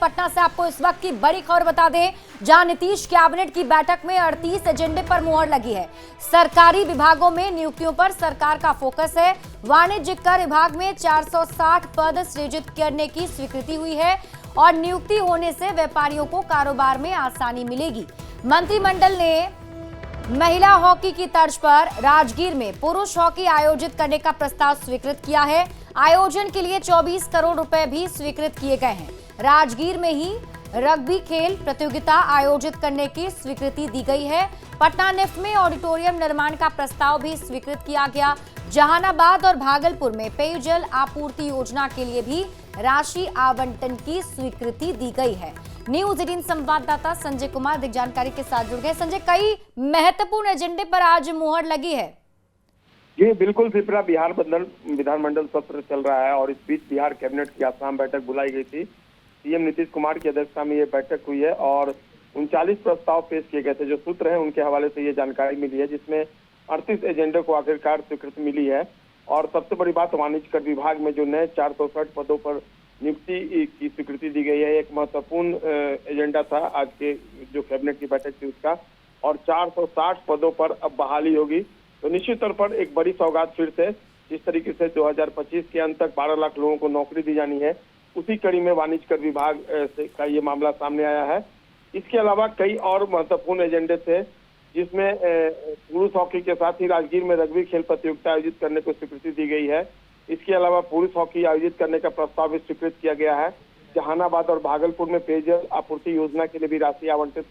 पटना से आपको इस वक्त की बड़ी खबर बता दें, जहां नीतीश कैबिनेट की बैठक में 38 एजेंडे पर मुहर लगी है। सरकारी विभागों में नियुक्तियों पर सरकार का फोकस है। वाणिज्यिक कर विभाग में 460 पद सृजित करने की स्वीकृति हुई है और नियुक्ति होने से व्यापारियों को कारोबार में आसानी मिलेगी। मंत्रिमंडल ने महिला हॉकी की तर्ज पर राजगीर में पुरुष हॉकी आयोजित करने का प्रस्ताव स्वीकृत किया है। आयोजन के लिए 24 करोड़ रुपए भी स्वीकृत किए गए हैं। राजगीर में ही रग्बी खेल प्रतियोगिता आयोजित करने की स्वीकृति दी गई है। पटना निफ्ट में ऑडिटोरियम निर्माण का प्रस्ताव भी स्वीकृत किया गया। जहानाबाद और भागलपुर में पेयजल आपूर्ति योजना के लिए भी राशि आवंटन की स्वीकृति दी गई है। न्यूज 18 संवाददाता संजय कुमार अधिक जानकारी के साथ जुड़ गए। संजय, कई महत्वपूर्ण एजेंडे पर आज मुहर लगी है। जी बिल्कुल शिप्रा, बिहार विधानमंडल सत्र चल रहा है और इस बीच बिहार कैबिनेट की आसाम बैठक बुलाई गई थी। सीएम नीतीश कुमार की अध्यक्षता में ये बैठक हुई है और 39 प्रस्ताव पेश किए गए थे। जो सूत्र हैं उनके हवाले से ये जानकारी मिली है, जिसमें 38 एजेंडे को आखिरकार स्वीकृति मिली है। और सबसे बड़ी बात, वाणिज्य कर विभाग में जो नए 460 पदों पर नियुक्ति की स्वीकृति दी गई है। एक महत्वपूर्ण एजेंडा था आज के जो कैबिनेट की बैठक थी उसका, और 460 पदों पर अब बहाली होगी। तो निश्चित तौर पर एक बड़ी सौगात फिर से, जिस तरीके से 2025 के अंत तक 12 लाख लोगों को नौकरी दी जानी है, उसी कड़ी में वाणिज्य कर विभाग का ये मामला सामने आया है। इसके अलावा कई और महत्वपूर्ण एजेंडे थे, जिसमें पुरुष हॉकी के साथ ही राजगीर में रग्बी खेल प्रतियोगिता आयोजित करने को स्वीकृति दी गई है। इसके अलावा पुरुष हॉकी आयोजित करने का प्रस्ताव भी स्वीकृत किया गया है। जहानाबाद और भागलपुर में पेयजल आपूर्ति योजना के लिए भी राशि आवंटित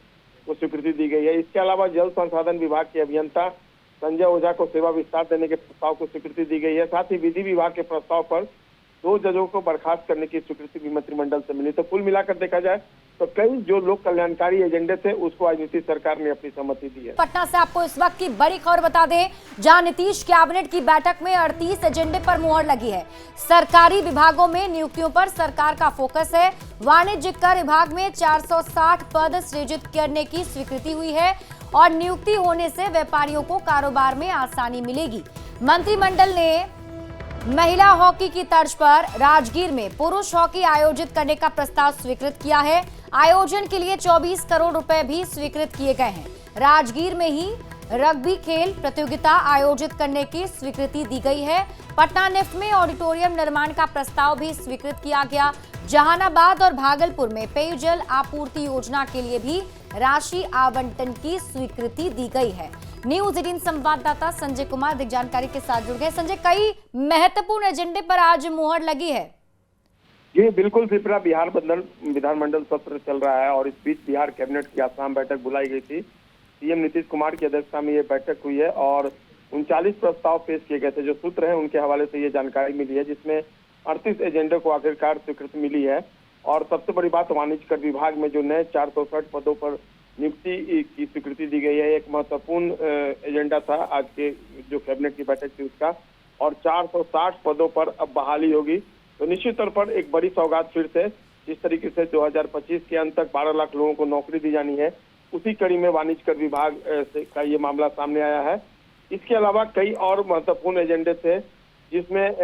को स्वीकृति दी गई है। इसके अलावा जल संसाधन विभाग के अभियंता संजय ओझा को सेवा विस्तार देने के प्रस्ताव को स्वीकृति दी गई है। साथ ही विधि विभाग के प्रस्ताव पर 2 जजों को बर्खास्त करने की स्वीकृति भी मंत्रिमंडल से मिली। तो कुल मिलाकर देखा जाए तो कई जो लोक कल्याणकारी एजेंडे थे उसको आज नीतीश सरकार ने अपनी सहमति दी है। पटना से आपको इस वक्त की बड़ी खबर बता दें, जहां नीतीश कैबिनेट की बैठक में 38 एजेंडे पर मुहर लगी है। सरकारी विभागों में नियुक्तियों पर सरकार का फोकस है। वाणिज्यिक कर विभाग में 460 पद सृजित करने की स्वीकृति हुई है और नियुक्ति होने से व्यापारियों को कारोबार में आसानी मिलेगी। मंत्रिमंडल ने महिला हॉकी की तर्ज पर राजगीर में पुरुष हॉकी आयोजित करने का प्रस्ताव स्वीकृत किया है। आयोजन के लिए 24 करोड़ रुपए भी स्वीकृत किए गए हैं। राजगीर में ही रग्बी खेल प्रतियोगिता आयोजित करने की स्वीकृति दी गई है। पटना निफ्ट में ऑडिटोरियम निर्माण का प्रस्ताव भी स्वीकृत किया गया। जहानाबाद और भागलपुर में पेयजल आपूर्ति योजना के लिए भी राशि आवंटन की स्वीकृति दी गई है। न्यूज 18 संवाददाता संजय कुमार अधिक जानकारी के साथ जुड़ गए। संजय, कई महत्वपूर्ण एजेंडे पर आज मुहर लगी है। जी बिल्कुल शिप्रा, बिहार विधानमंडल सत्र चल रहा है और इस बीच बिहार कैबिनेट की आसाम बैठक बुलाई गई थी। सीएम नीतीश कुमार की अध्यक्षता में ये बैठक हुई है और 39 प्रस्ताव पेश किए गए थे। जो सूत्र हैं उनके हवाले से ये जानकारी मिली है, जिसमें 38 एजेंडे को आखिरकार स्वीकृति मिली है। और सबसे बड़ी बात, वाणिज्य कर विभाग में जो नए 460 पदों पर नियुक्ति की स्वीकृति दी गई है। एक महत्वपूर्ण एजेंडा था आज के जो कैबिनेट की बैठक थी उसका, और 460 पदों पर अब बहाली होगी। तो निश्चित तौर पर एक बड़ी सौगात फिर से, जिस तरीके से 2025 के अंत तक 12 लाख लोगों को नौकरी दी जानी है, उसी कड़ी में वाणिज्य कर विभाग का ये मामला सामने आया है। इसके अलावा कई और महत्वपूर्ण एजेंडे थे, जिसमें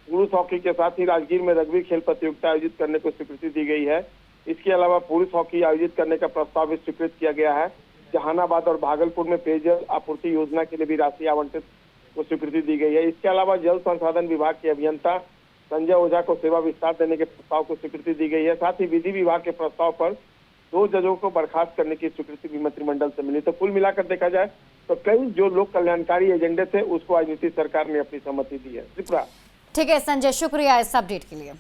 पुरुष हॉकी के साथ ही राजगीर में रग्बी खेल प्रतियोगिता आयोजित करने को स्वीकृति दी गई है। इसके अलावा पुरुष हॉकी आयोजित करने का प्रस्ताव भी स्वीकृत किया गया है। जहानाबाद और भागलपुर में पेयजल आपूर्ति योजना के लिए भी राशि आवंटित को स्वीकृति दी गई है। इसके अलावा जल संसाधन विभाग के अभियंता संजय ओझा को सेवा विस्तार देने के प्रस्ताव को स्वीकृति दी गई है। साथ ही विधि विभाग के प्रस्ताव पर 2 जजों को बर्खास्त करने की स्वीकृति भी मंत्रिमंडल से मिली। तो कुल मिलाकर देखा जाए तो कई जो लोक कल्याणकारी एजेंडे थे उसको आज नीतीश सरकार ने अपनी सहमति दी है। त्रिपुरा। ठीक है संजय, शुक्रिया इस अपडेट के लिए।